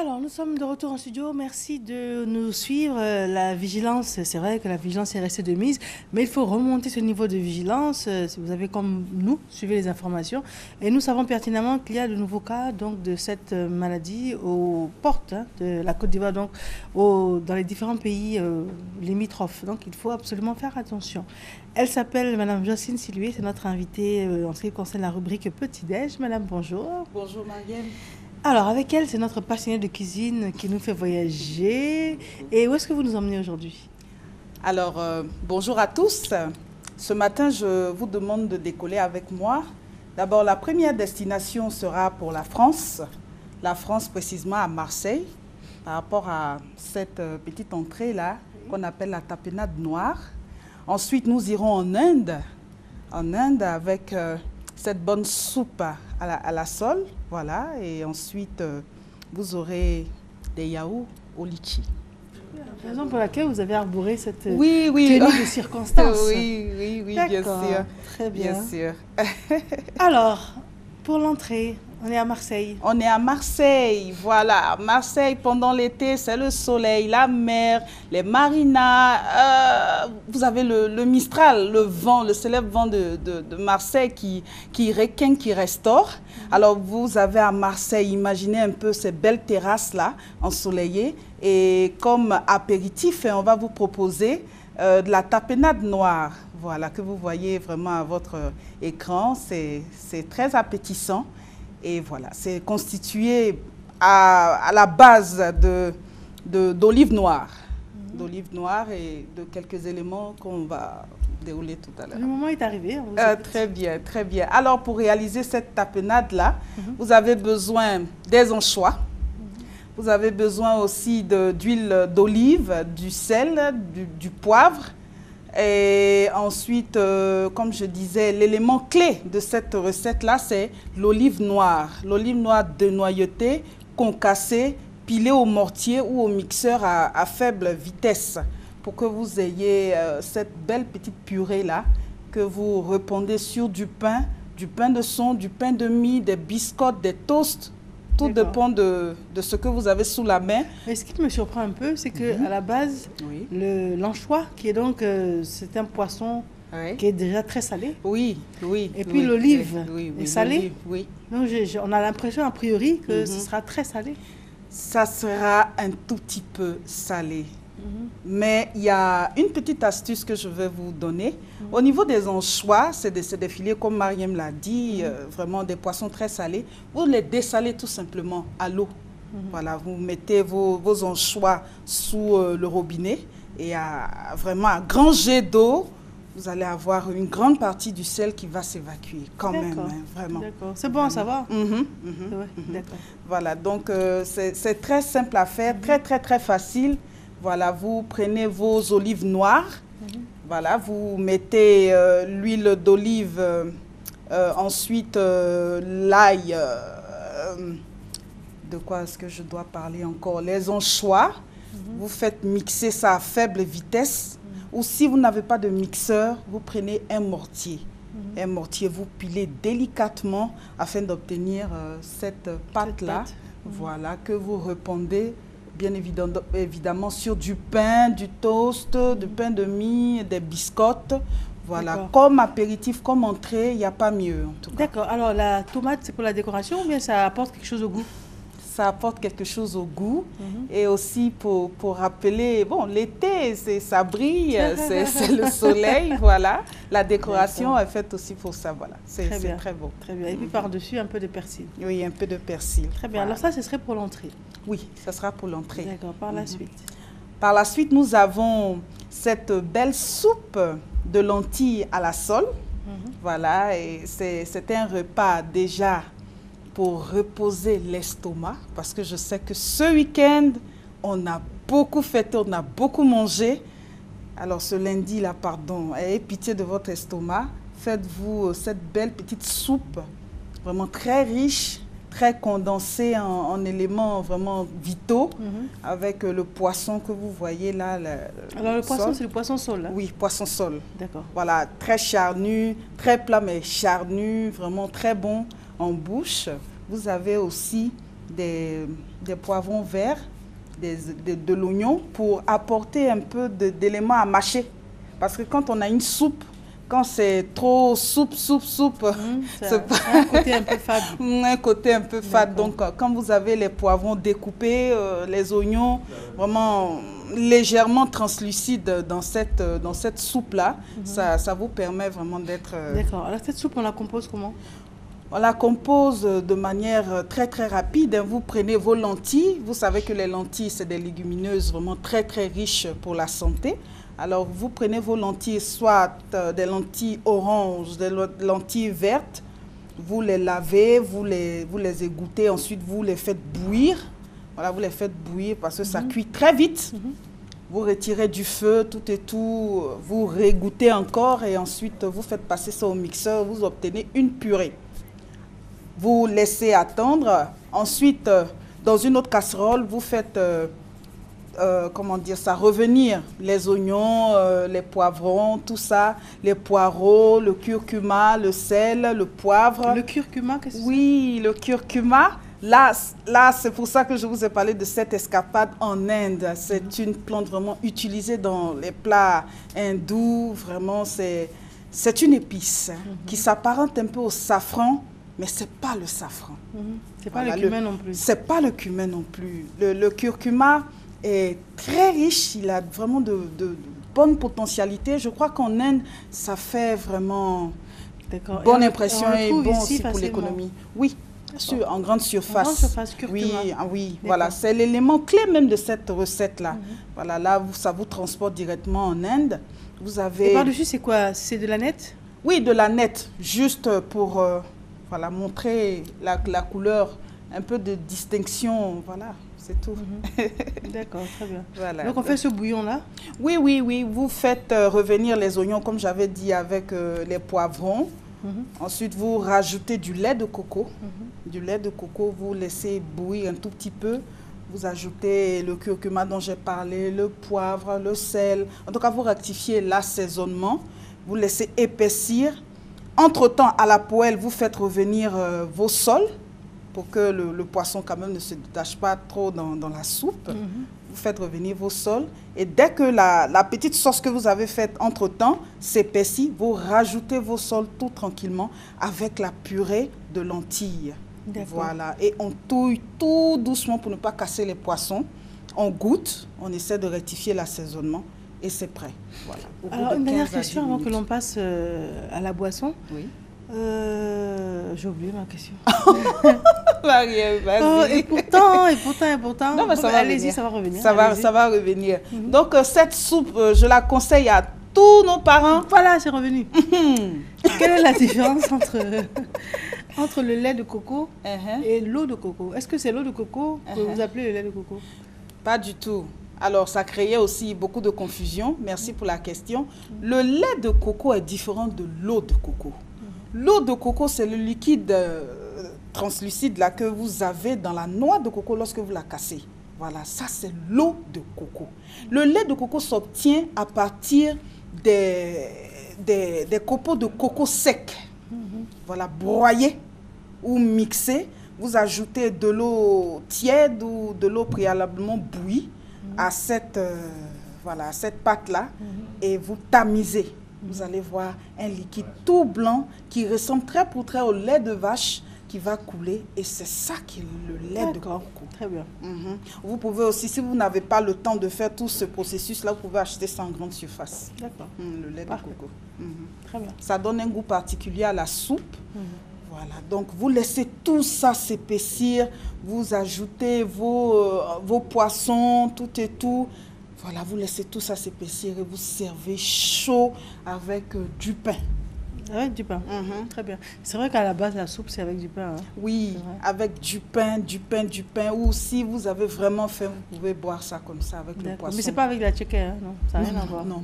Alors, nous sommes de retour en studio. Merci de nous suivre. La vigilance, c'est vrai que la vigilance est restée de mise, mais il faut remonter ce niveau de vigilance. Si vous avez, comme nous, suivi les informations. Et nous savons pertinemment qu'il y a de nouveaux cas donc, de cette maladie aux portes de la Côte d'Ivoire, donc dans les différents pays limitrophes. Donc, il faut absolument faire attention. Elle s'appelle Madame Jocelyne Silué, c'est notre invitée en ce qui concerne la rubrique Petit-Déj. Madame, bonjour. Bonjour Marielle. Alors, avec elle, c'est notre passionnée de cuisine qui nous fait voyager. Et où est-ce que vous nous emmenez aujourd'hui? Alors, bonjour à tous. Ce matin, je vous demande de décoller avec moi. D'abord, la première destination sera pour la France. La France, précisément à Marseille, par rapport à cette petite entrée-là, qu'on appelle la tapenade noire. Ensuite, nous irons en Inde avec cette bonne soupe à la sole, voilà, et ensuite vous aurez des yaourts au litchi. La raison pour laquelle vous avez arboré cette tenue de circonstance. Oui, bien sûr. Très bien. Bien sûr. Alors, pour l'entrée, on est à Marseille. On est à Marseille, voilà. Marseille, pendant l'été, c'est le soleil, la mer, les marinas. Vous avez le Mistral, le vent, le célèbre vent de Marseille qui requinque, qui restaure. Alors, vous avez à Marseille, imaginez un peu ces belles terrasses-là, ensoleillées. Et comme apéritif, on va vous proposer de la tapenade noire. Voilà, que vous voyez vraiment à votre écran. C'est très appétissant. Et voilà, c'est constitué à la base d'olives noires. D'olives noires et de quelques éléments qu'on va dérouler tout à l'heure. Le moment est arrivé. Très bien, très bien. Alors, pour réaliser cette tapenade-là, vous avez besoin des anchois. Vous avez besoin aussi d'huile d'olive, du sel, du poivre. Et ensuite, comme je disais, l'élément clé de cette recette-là, c'est l'olive noire. L'olive noire dénoyautée, concassée, pilée au mortier ou au mixeur à faible vitesse pour que vous ayez cette belle petite purée-là que vous répandez sur du pain de son, du pain de mie, des biscottes, des toasts. Tout dépend de ce que vous avez sous la main. Mais ce qui me surprend un peu, c'est qu'à la base, l'anchois, qui est donc, c'est un poisson qui est déjà très salé. Oui. Et puis l'olive est salée. Oui. Donc on a l'impression a priori que ce sera très salé. Ça sera un tout petit peu salé. Mais il y a une petite astuce que je vais vous donner. Au niveau des anchois, c'est des filets, comme Mariam l'a dit, vraiment des poissons très salés. Vous les dessalez tout simplement à l'eau. Voilà, vous mettez vos anchois sous le robinet et vraiment à grand jet d'eau, vous allez avoir une grande partie du sel qui va s'évacuer quand même, vraiment. D'accord, c'est bon à savoir. D'accord. Voilà, donc c'est très simple à faire, très facile. Voilà, vous prenez vos olives noires, voilà, vous mettez l'huile d'olive, ensuite l'ail, de quoi est-ce que je dois parler encore? Les anchois, vous faites mixer ça à faible vitesse, ou si vous n'avez pas de mixeur, vous prenez un mortier. Un mortier, vous pilez délicatement afin d'obtenir cette pâte-là, voilà, que vous répandez bien évidemment sur du pain, du toast, du pain de mie, des biscottes. Voilà, comme apéritif, comme entrée, il n'y a pas mieux en tout cas. D'accord, alors la tomate, c'est pour la décoration ou bien ça apporte quelque chose au goût? Ça apporte quelque chose au goût et aussi pour rappeler, bon, l'été, ça brille, c'est le soleil, voilà. La décoration est faite aussi pour ça, voilà. C'est très beau. Très bien. Et puis par-dessus, un peu de persil. Oui, un peu de persil. Très bien. Voilà. Alors ça, ce serait pour l'entrée. Oui, ça sera pour l'entrée. D'accord, par la suite. Par la suite, nous avons cette belle soupe de lentilles à la sole. Voilà, et c'est un repas déjà pour reposer l'estomac, parce que je sais que ce week-end, on a beaucoup fêté, on a beaucoup mangé. Alors ce lundi-là, pardon, ayez pitié de votre estomac, faites-vous cette belle petite soupe, vraiment très riche, très condensée en éléments vraiment vitaux, avec le poisson que vous voyez là. Alors le poisson, c'est le poisson sole, hein? Oui, poisson sole. D'accord. Voilà, très charnu, très plat mais charnu, vraiment très bon en bouche. Vous avez aussi des des poivrons verts, de l'oignon pour apporter un peu d'éléments à mâcher. Parce que quand on a une soupe, quand c'est trop soupe, c'est un côté un peu fade. Un côté un peu fade. Donc, quand vous avez les poivrons découpés, les oignons vraiment légèrement translucides dans cette soupe-là, ça vous permet vraiment d'être... D'accord. Alors, cette soupe, on la compose comment? On la compose de manière très très rapide. Vous prenez vos lentilles. Vous savez que les lentilles, c'est des légumineuses vraiment très très riches pour la santé. Alors, vous prenez vos lentilles, soit des lentilles oranges, des lentilles vertes. Vous les lavez, vous les égouttez. Ensuite, vous les faites bouillir. Voilà, vous les faites bouillir parce que ça cuit très vite. Vous retirez du feu, tout et tout. Vous réégouttez encore et ensuite, vous faites passer ça au mixeur. Vous obtenez une purée. Vous laissez attendre. Ensuite, dans une autre casserole, vous faites... comment dire ça, revenir les oignons, les poivrons, tout ça, les poireaux, le curcuma, le sel, le poivre. Le curcuma, qu'est-ce que c'est? Oui, le curcuma. Là c'est pour ça que je vous ai parlé de cette escapade en Inde. C'est une plante vraiment utilisée dans les plats hindous. Vraiment, c'est une épice qui s'apparente un peu au safran, mais ce n'est pas le safran. C'est pas le cumin non plus. C'est pas le cumin non plus. Le curcuma est très riche, il a vraiment de bonnes potentialités. Je crois qu'en Inde, ça fait vraiment bonne impression et bon aussi pour l'économie. Oui, en grande surface. En grande surface, curcuma. Oui, voilà, c'est l'élément clé même de cette recette-là. Voilà, là, ça vous transporte directement en Inde. Vous avez... Et par-dessus, c'est quoi? C'est de la nette? Oui, de la nette, juste pour voilà, montrer la couleur, un peu de distinction, voilà. C'est tout. D'accord, très bien. Voilà. Donc, on fait ce bouillon-là? Oui. Vous faites revenir les oignons, comme j'avais dit, avec les poivrons. Ensuite, vous rajoutez du lait de coco. Du lait de coco, vous laissez bouillir un tout petit peu. Vous ajoutez le curcuma dont j'ai parlé, le poivre, le sel. En tout cas, vous rectifiez l'assaisonnement. Vous laissez épaissir. Entre-temps, à la poêle, vous faites revenir vos sols, pour que le poisson quand même ne se détache pas trop dans la soupe. Vous faites revenir vos sols. Et dès que la petite sauce que vous avez faite entre-temps s'épaissit, vous rajoutez vos sols tout tranquillement avec la purée de lentilles. Voilà. Et on touille tout doucement pour ne pas casser les poissons. On goûte, on essaie de rectifier l'assaisonnement et c'est prêt. Voilà. Alors, une dernière question avant que l'on passe à la boisson. Oui. J'ai oublié ma question. Marie, vas-y. Oh, et pourtant. Non, mais ça va allez-y, ça va revenir. Ça va revenir. Donc, cette soupe, je la conseille à tous nos parents. Voilà, c'est revenu. Quelle est la différence entre le lait de coco et l'eau de coco? Est-ce que c'est l'eau de coco que vous appelez le lait de coco? Pas du tout. Alors, ça créait aussi beaucoup de confusion. Merci pour la question. Le lait de coco est différent de l'eau de coco. L'eau de coco, c'est le liquide translucide là, que vous avez dans la noix de coco lorsque vous la cassez. Voilà, ça c'est l'eau de coco. Le lait de coco s'obtient à partir des copeaux de coco secs. Voilà, broyés ou mixés. Vous ajoutez de l'eau tiède ou de l'eau préalablement bouillie à cette pâte-là et vous tamisez. Vous allez voir un liquide tout blanc qui ressemble très pour très au lait de vache qui va couler et c'est ça qui est le lait de coco. Très bien. Vous pouvez aussi, si vous n'avez pas le temps de faire tout ce processus-là, vous pouvez acheter ça en grande surface. D'accord. Le lait de coco. Très bien. Ça donne un goût particulier à la soupe. Voilà, donc vous laissez tout ça s'épaissir, vous ajoutez vos poissons, tout et tout. Voilà, vous laissez tout ça s'épaissir et vous servez chaud avec du pain. Avec du pain. Très bien. C'est vrai qu'à la base, la soupe, c'est avec du pain. Hein? Oui, avec du pain. Ou si vous avez vraiment faim, vous pouvez boire ça comme ça avec le poisson. Mais c'est pas avec la tchéké, hein? Non, ça n'a rien à voir. Non.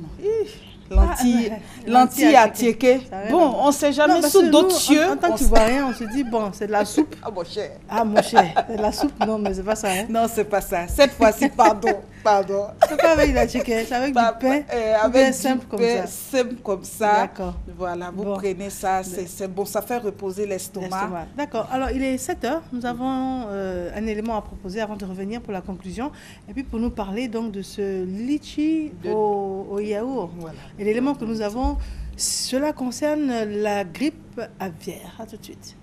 Lentilles à tchéké. Bon, on ne sait jamais sous d'autres cieux. En tant que tu vois rien, on se dit, bon, c'est de la soupe. Ah, mon cher. Ah, mon cher. C'est de la soupe. Non, mais c'est pas ça. Hein? Non, c'est pas ça. Cette fois-ci, pardon. C'est pas avec la tchéké, c'est avec du pain. Avec du simple comme pain ça. simple comme ça. D'accord. Voilà, vous prenez ça, c'est bon, ça fait reposer l'estomac. D'accord, alors il est 7 heures, nous avons un élément à proposer avant de revenir pour la conclusion, et puis pour nous parler donc de ce litchi au yaourt. Voilà. Et l'élément que nous avons, cela concerne la grippe aviaire. À tout de suite.